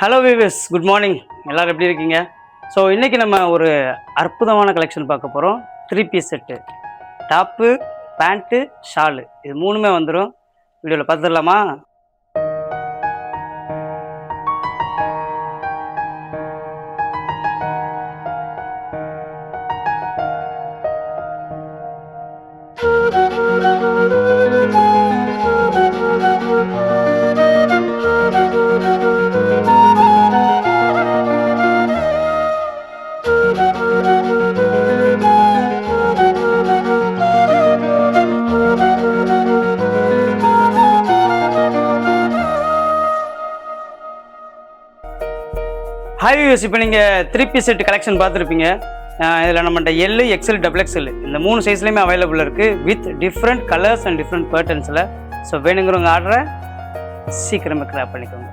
Hello viewers, good morning. எல்லோரும் எப்படி இருக்கீங்க? ஸோ இன்றைக்கி நம்ம ஒரு அற்புதமான கலெக்ஷன் பார்க்க போகிறோம். 3 piece set, top, pant, shawl, இது மூணுமே வந்துடும். வீடியோவில் பார்த்துடலாமா? ஹாய் வியூஸ், இப்போ நீங்கள் 3 பீஸ் செட்டு கலெக்ஷன் பார்த்துருப்பீங்க. இதில் நம்மகிட்ட எல், எக்ஸ்எல், XXL இந்த 3 சைஸ்லையுமே அவைலபிள் இருக்குது, with different colours and different பேட்டர்ன்ஸில். ஸோ வேணுங்கிறவங்க ஆர்டரை சீக்கிரமாக கிராப் பண்ணிக்கோங்க.